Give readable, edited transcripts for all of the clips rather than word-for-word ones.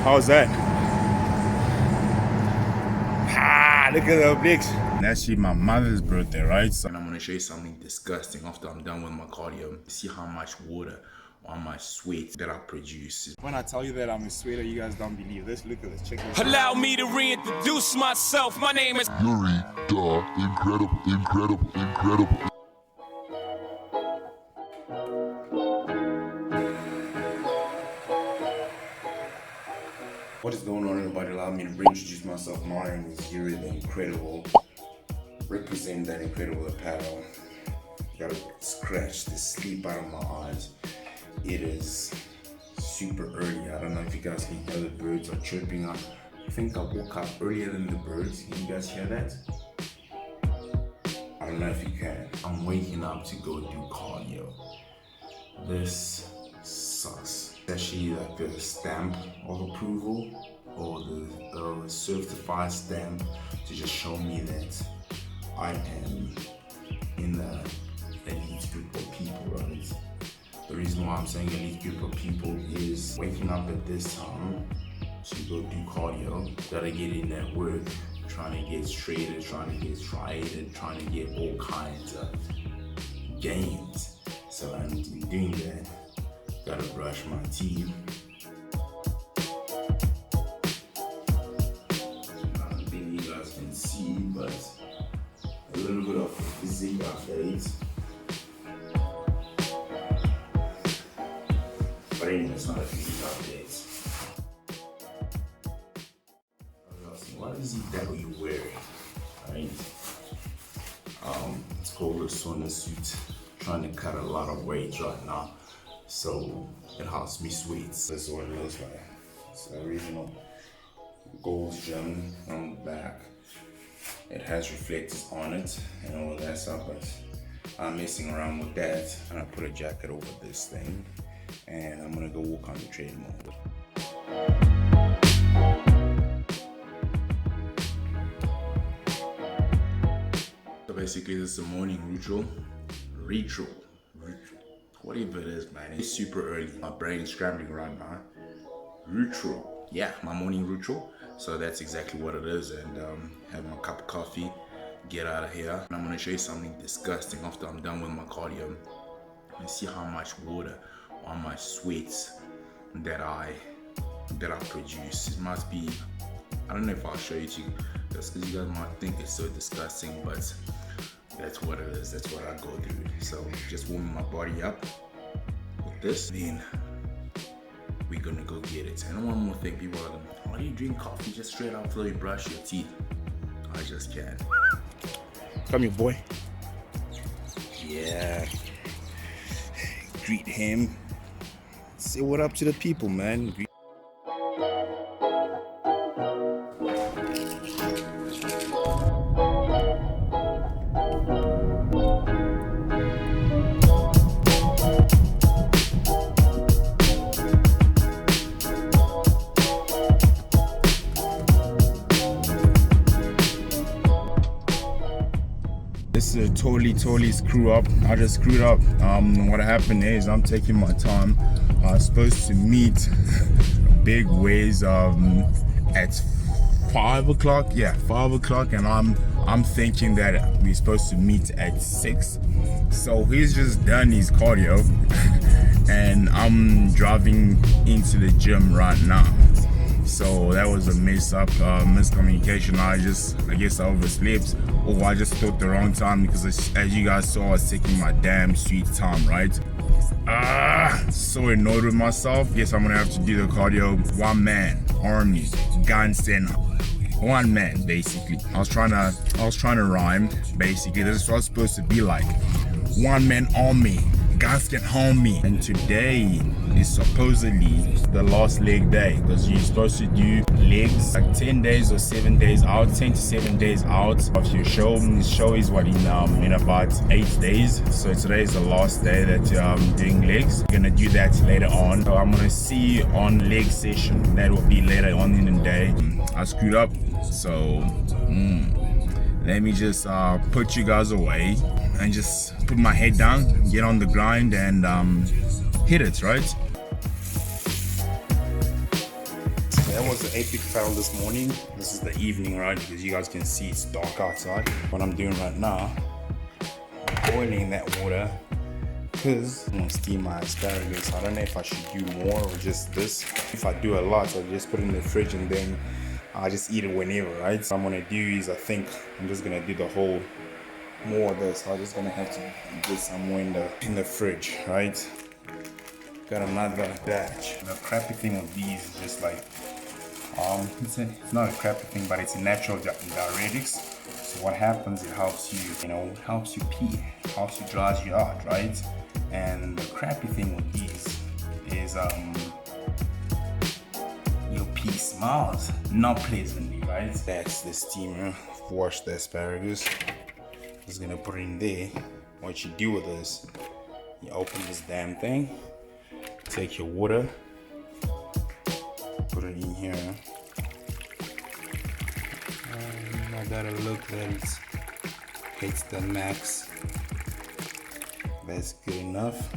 How's that? Ah, look at the obliques. Actually, my mother's birthday, right? So I'm gonna show you something disgusting after I'm done with my cardio. See how much water or how much sweat that I produce. When I tell you that I'm a sweater, you guys don't believe this. Look at this. Check this out. Allow me to reintroduce myself. My name is Yuri, incredible. What is going on, everybody? Allow me to reintroduce myself. My name is Yuri the Incredible. Representing that incredible apparel. Gotta scratch the sleep out of my eyes. It is super early. I don't know if you guys can hear the birds are chirping up. I think I woke up earlier than the birds. Can you guys hear that? I don't know if you can. I'm waking up to go do cardio. This sucks. Especially like the stamp of approval or the certified stamp to just show me that I am in the elite group of people, right? The reason why I'm saying elite group of people is waking up at this time to go do cardio, gotta get in that work, trying to get shredded, trying to get striated, trying to get all kinds of gains. So I'm doing that, gotta brush my teeth. I don't think you guys can see, but a little bit of physique update. But anyway, it's not a physique update. What is that you're wearing? Right? It's called a sauna suit. Trying to cut a lot of weight right now, so it helps me sweat. This is what it looks like. It's the original Gold's Gym on the back. It has reflectors on it and all of that stuff, but I'm messing around with that, and I put a jacket over this thing, and I'm gonna go walk on the treadmill. So basically, this is the morning ritual, whatever it is, man. It's super early. My brain is scrambling right now. Ritual, yeah, my morning ritual. So that's exactly what it is, and have my cup of coffee, get out of here. And I'm gonna show you something disgusting after I'm done with my cardio. And see how much water, how much sweat that I produce. It must be, I don't know if I'll show it to you, because you guys might think it's so disgusting, but that's what it is. That's what I go through. So just warming my body up with this, then we're gonna go get it. And one more thing, people are like, why do you drink coffee just straight after you brush your teeth? I just can't. Come here, boy. Yeah. Greet him. Say what up to the people, man. This is a totally screw up. I just screwed up. What happened is I'm taking my time. I was supposed to meet big ways at 5 o'clock. Yeah, 5 o'clock, and I'm thinking that we're supposed to meet at 6. So he's just done his cardio, and I'm driving into the gym right now. So that was a miscommunication. I guess I overslept, or I just thought the wrong time, because as you guys saw, I was taking my damn sweet time, right? So annoyed with myself. Yes, I'm gonna have to do the cardio. One man army, guns and one man, basically. I was trying to rhyme, basically. This is what it's supposed to be like. One man army, guns can harm me. And today is supposedly the last leg day, because you're supposed to do legs like 10 days or 7 days out, 10 to 7 days out of your show. The show is what, in about 8 days. So today is the last day that I'm doing legs. I'm gonna do that later on. So I'm gonna see you on leg session. That will be later on in the day. I screwed up, so let me just put you guys away and just put my head down, get on the grind, and hit it, right? that was the epic fail this morning. This is the evening, right? Because you guys can see it's dark outside. What I'm doing right now, boiling that water because I'm gonna steam my asparagus. I don't know if I should do more or just this. If I do a lot, I'll just put it in the fridge and then I'll just eat it whenever, right? What I'm gonna do is I think I'm just gonna do the whole more of this. I'm just gonna have to get some more in the fridge, right? Got another batch. The crappy thing with these is just like it's not a crappy thing, but it's a natural diuretics. So what happens, it helps you, helps you pee, helps you dries you out, right? And the crappy thing with these is your pee smells not pleasantly, right? That's the steamer. Wash the asparagus. Just gonna put it in there. What you do with this, you open this damn thing, take your water, put it in here. I gotta look that it hits the max. That's good enough.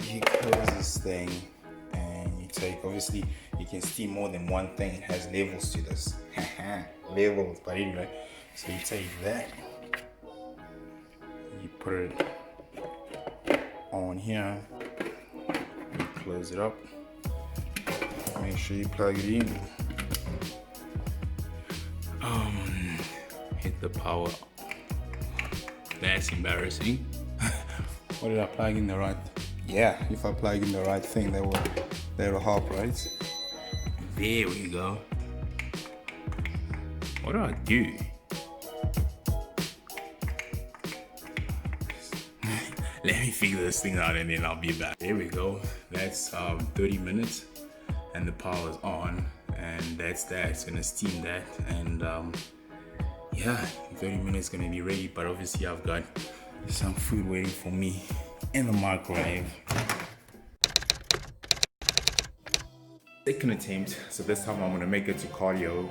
You close this thing and you take, obviously you can steam more than one thing. It has levels to this. Levels, but anyway. So you take that, you put it on here, you close it up, make sure you plug it in. Hit the power. That's embarrassing. What did I plug in the right? Yeah, if I plug in the right thing, that will help, right? There we go. What do I do? Let me figure this thing out and then I'll be back. There we go. That's 30 minutes and the power is on, and that's that. It's gonna steam that, and yeah, 30 minutes gonna be ready. But obviously I've got some food waiting for me in the microwave. Second attempt, so this time I'm gonna make it to cardio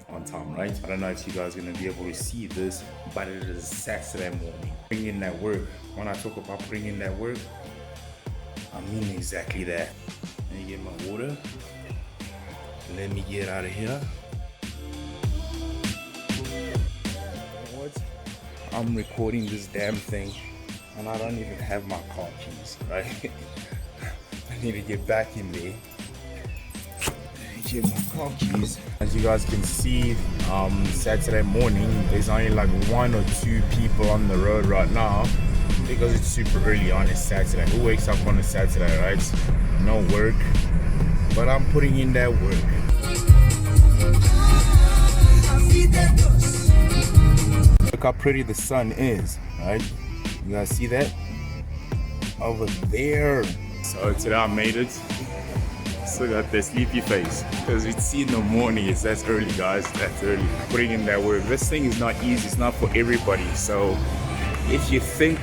on time, right? I don't know if you guys are gonna be able to see this, but it is Saturday morning. Bring in that work. When I talk about bringing in that work, I mean exactly that. Let me get my water. Let me get out of here. What? I'm recording this damn thing and I don't even have my car keys, right? I need to get back in there. Get my car keys. As you guys can see, Saturday morning, there's only like 1 or 2 people on the road right now because it's super early on a Saturday. Who wakes up on a Saturday, right? No work, but I'm putting in that work. Look how pretty the sun is, right? You guys see that? Over there. So today I made it. Still got the sleepy face because it's see in the morning. It's that's early, guys. That's early. Putting in that work. This thing is not easy. It's not for everybody. So if you think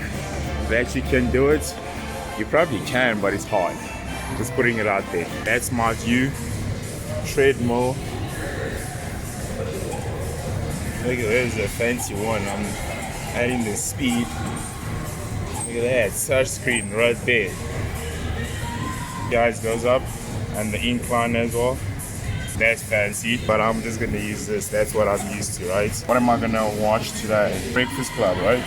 that you can do it, you probably can, but it's hard. Just putting it out there. That's my view. Treadmill. Look at there's a fancy one. I'm adding the speed. Look at that touch screen right there. Guys, goes up. And the incline as well. That's fancy, but I'm just gonna use this. That's what I'm used to, right? What am I gonna watch today? Breakfast Club, right?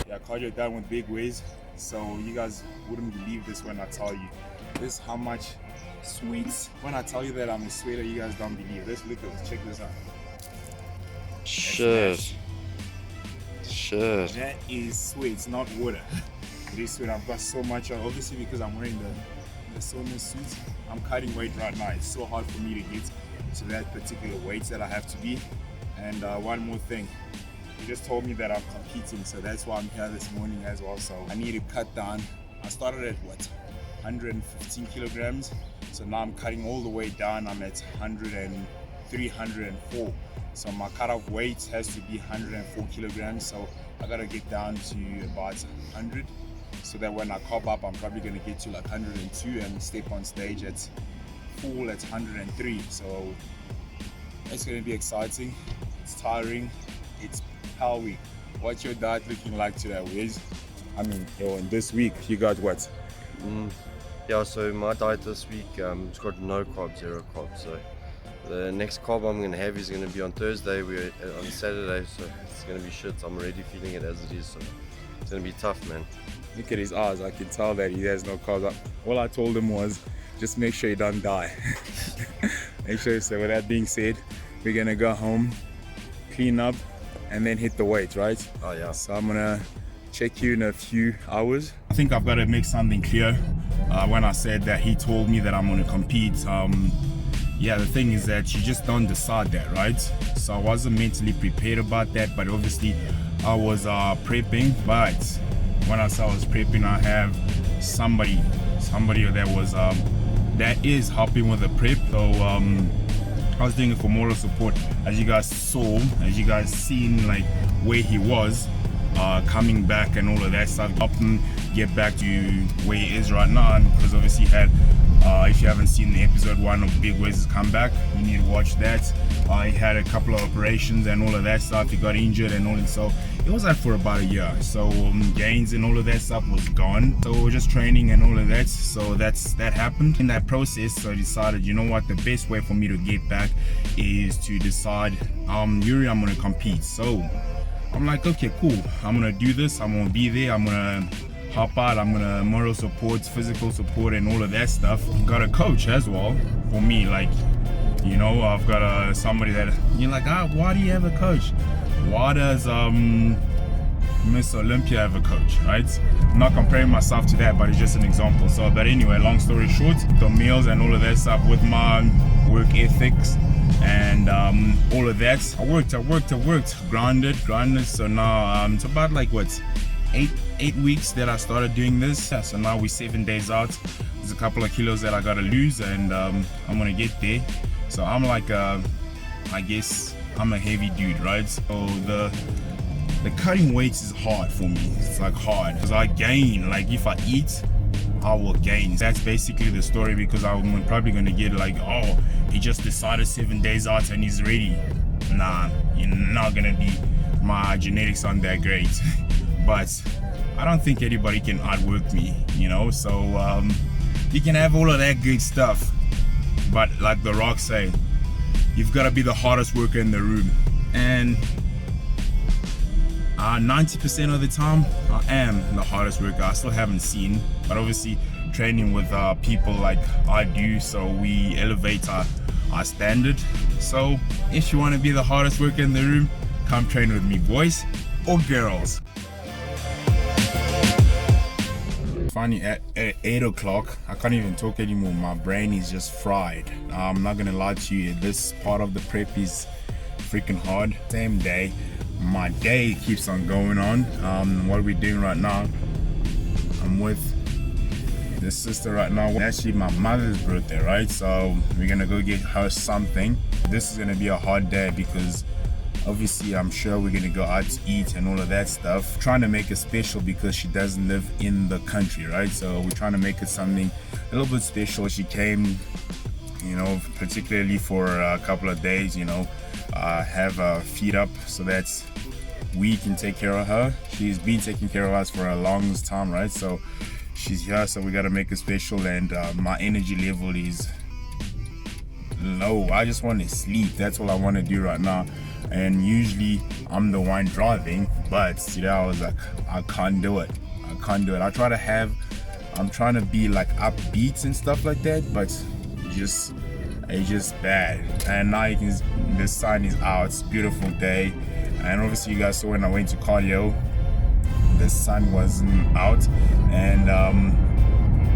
Yeah, cardio done with big ways. So you guys wouldn't believe this when I tell you. This is how much sweets. When I tell you that I'm a sweater, you guys don't believe. Let's look at this. Check this out. Shit. That is sweat. It's not water. It is sweat. I've got so much on. Obviously, because I'm wearing the sauna suit, I'm cutting weight right now. It's so hard for me to get to that particular weight that I have to be. And one more thing. You just told me that I'm competing, so that's why I'm here this morning as well. So I need to cut down. I started at what? 115 kilograms. So now I'm cutting all the way down. I'm at 103, 104. So my cutoff weight has to be 104 kilograms. So I gotta get down to about 100. So that when I carb up, I'm probably gonna get to like 102 and step on stage at full at 103. So it's gonna be exciting. It's tiring. It's Hell Week. What's your diet looking like today, Wiz? I mean, in this week, you got what? Yeah, so my diet this week, it's got no carbs, 0 carbs. So the next carb I'm gonna have is gonna be on Thursday. We're on Saturday, so it's gonna be shit. I'm already feeling it as it is, so it's gonna be tough, man. Look at his eyes, I can tell that he has no carbs. All I told him was, just make sure you don't die. Make sure, so with that being said, we're gonna go home, clean up, and then hit the weights, right? Oh yeah. So I'm gonna check you in a few hours. I think I've got to make something clear. When I said that he told me that I'm gonna compete, yeah, the thing is that you just don't decide that, right? So I wasn't mentally prepared about that, but obviously I was prepping. But when I say I was prepping, I have somebody that was that is helping with the prep. So I was doing it for moral support, as you guys saw, as you guys seen, like where he was coming back and all of that stuff, help him get back to where he is right now. Because obviously he had, if you haven't seen the episode 1 of Big Ways' comeback, you need to watch that. He had a couple of operations and all of that stuff. He got injured and all, and so it was out for about a year. So gains and all of that stuff was gone. So we're just training and all of that. So that happened in that process. So I decided, you know what, the best way for me to get back is to decide, Yuri, I'm gonna compete. So I'm like, okay, cool, I'm gonna do this, I'm gonna be there, I'm gonna hop out, I'm gonna moral support, physical support, and all of that stuff. Got a coach as well for me, like, you know, I've got somebody that you're like, why do you have a coach? Why does Miss Olympia have a coach, right? I'm not comparing myself to that, but it's just an example. So, but anyway, long story short, the meals and all of that stuff with my work ethics and all of that, I worked, grounded. So now it's about like what, eight weeks that I started doing this. Yeah, so now we're 7 days out. There's a couple of kilos that I gotta lose, and I'm gonna get there. So I'm like I guess I'm a heavy dude, right? So the cutting weights is hard for me. It's like hard because I gain, like if I eat, I will gain. That's basically the story, because I'm probably gonna get like, oh, he just decided 7 days out and he's ready. Nah, you're not gonna be, my genetics aren't that great. But I don't think anybody can outwork me, you know? So you can have all of that good stuff, but like The Rock say, you've got to be the hardest worker in the room. And 90% of the time, I am the hardest worker. I still haven't seen, but obviously training with people like I do, so we elevate our standard. So if you want to be the hardest worker in the room, come train with me, boys or girls. Finally at 8 o'clock, I can't even talk anymore. My brain is just fried. I'm not gonna lie to you, this part of the prep is freaking hard. Same day, my day keeps on going on. What we're doing right now, I'm with this sister right now. Actually my mother's birthday, right? So we're gonna go get her something. This is gonna be a hard day because obviously I'm sure we're gonna go out to eat and all of that stuff. Trying to make it special because she doesn't live in the country, right? So we're trying to make it something a little bit special. She came, you know, particularly for a couple of days, you know, have her feet up so that we can take care of her. She's been taking care of us for a long time, right? So she's here, so we gotta make it special, and my energy level is low. I just want to sleep. That's all I want to do right now. And usually I'm the one driving, but today I was like, I can't do it. I'm trying to be like upbeat and stuff like that, but it's just bad. And now you can, the sun is out, it's a beautiful day. And obviously you guys saw when I went to cardio, the sun wasn't out, and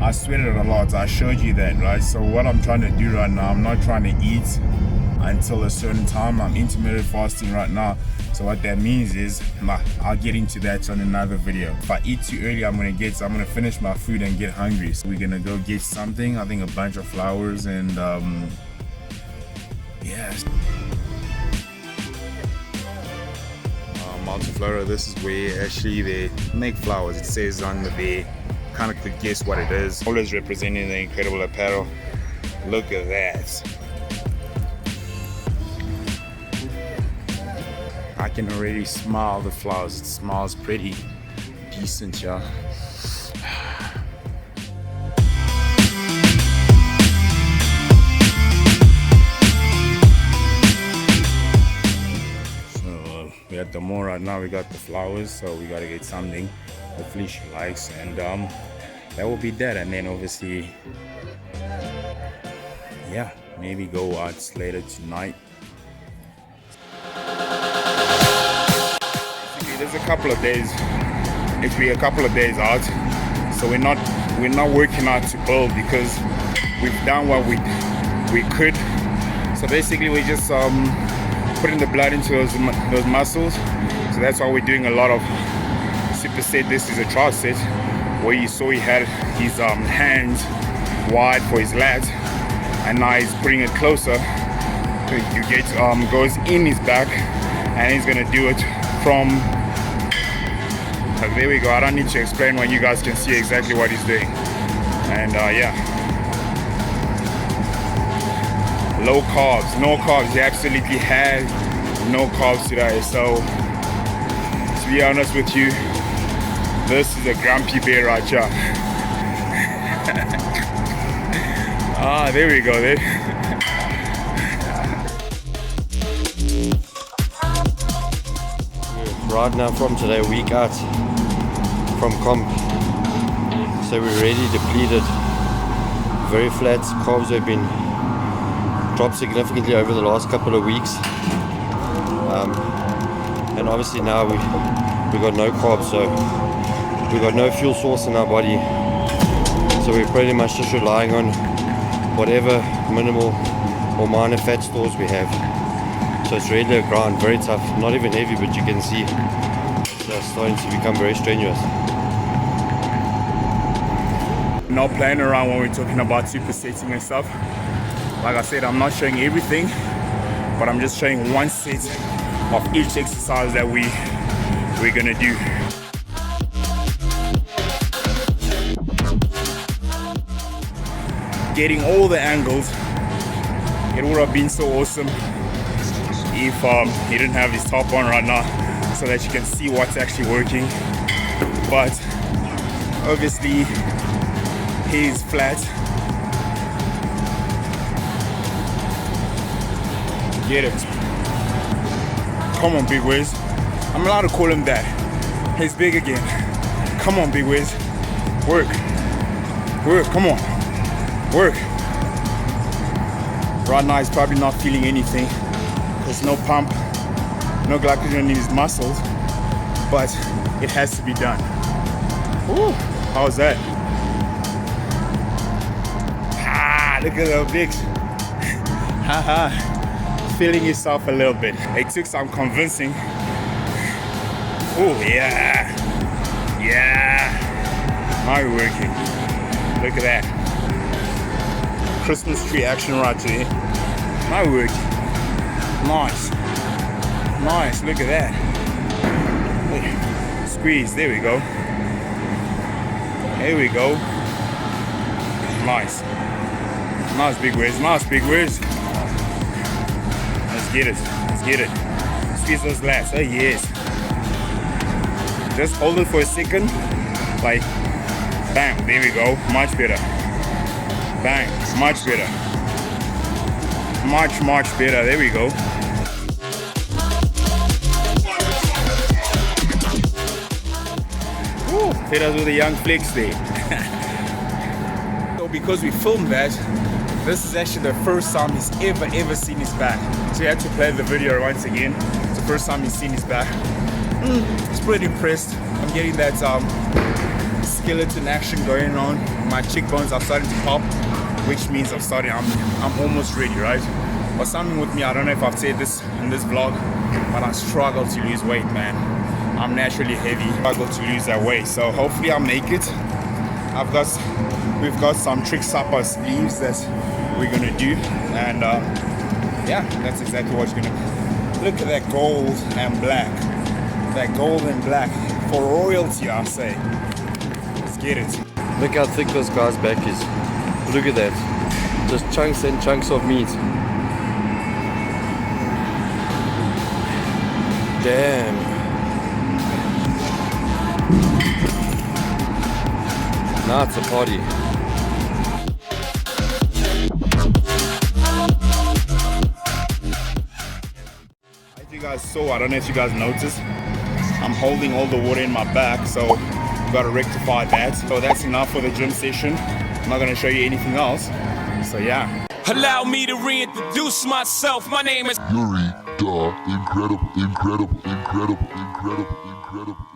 I sweated a lot. I showed you that, right? So what I'm trying to do right now, I'm not trying to eat until a certain time. I'm intermittent fasting right now. So what that means is, I'll get into that on another video. If I eat too early, I'm gonna finish my food and get hungry. So we're gonna go get something. I think a bunch of flowers and yeah. Multiflora, this is where actually they make flowers. It says on the there, kind of could guess what it is. Always representing the incredible apparel. Look at that. I can already smell the flowers. It smells pretty decent, yeah. got the more right now. We got the flowers, so we gotta get something. Hopefully she likes, and that will be that. And then obviously, yeah, maybe go out later tonight. There's a couple of days. It'll be a couple of days out, so we're not working out to build because we've done what we could. So basically, we're just putting the blood into those muscles. So that's why we're doing a lot of superset. This is a tricep where you saw he had his hands wide for his lats, and now he's putting it closer. So you get goes in his back, and he's gonna do it from. There we go. I don't need to explain when you guys can see exactly what he's doing. And yeah, low carbs, no carbs. He absolutely had no carbs today. So to be honest with you, this is a grumpy bear right here. Ah, there we go. There. Right now from today, week out from comp, so we're already depleted, very flat. Carbs have been dropped significantly over the last couple of weeks, and obviously now we got no carbs, so we got no fuel source in our body, so we're pretty much just relying on whatever minimal or minor fat stores we have. So it's really a grind, very tough, not even heavy, but you can see it's starting to become very strenuous. Not playing around when we're talking about supersetting and stuff. Like I said, I'm not showing everything, but I'm just showing one set of each exercise that we're gonna do. Getting all the angles, it would have been so awesome if he didn't have his top on right now, so that you can see what's actually working. But obviously he's flat. Get it. Come on, Big Wiz. I'm allowed to call him that. He's big again. Come on, Big Wiz. Work. Work, come on. Work. Right now he's probably not feeling anything. There's no pump, no glycogen in his muscles, but it has to be done. Ooh, how's that? Ah, look at those bigs. Haha, feeling yourself a little bit. It took some convincing. Oh yeah, yeah. Now you're working. Look at that. Christmas tree action right there. Now you're working. Nice, nice, look at that. Squeeze, there we go. There we go. Nice. Nice, Big Wiz, nice, Big Wiz. Let's get it, let's get it. Squeeze those lats, oh yes. Just hold it for a second, like, bam, there we go, much better. Bang, much better. Much better, there we go. Woo, hit us with a young flex there. So because we filmed that, this is actually the first time he's ever seen his back. So we had to play the video once again. It's the first time he's seen his back. It's pretty impressed. I'm getting that skeleton action going on. My cheekbones are starting to pop, which means I'm almost ready, right? But something with me, I don't know if I've said this in this vlog, but I struggle to lose weight, man. I'm naturally heavy, I struggle to lose that weight. So hopefully I'll make it. We've got some tricks up our sleeves that we're gonna do, and yeah, that's exactly what you're gonna. Look at that gold and black. That gold and black for royalty, I say. Let's get it. Look how thick this guy's back is. Look at that. Just chunks and chunks of meat. Damn. Now it's a party. I think You guys saw, I don't know if you guys noticed, I'm holding all the water in my back, so gotta rectify that. So that's enough for the gym session. I'm not gonna show you anything else. So yeah. Allow me to reintroduce myself. My name is Yuri, the incredible, incredible, incredible, incredible, incredible.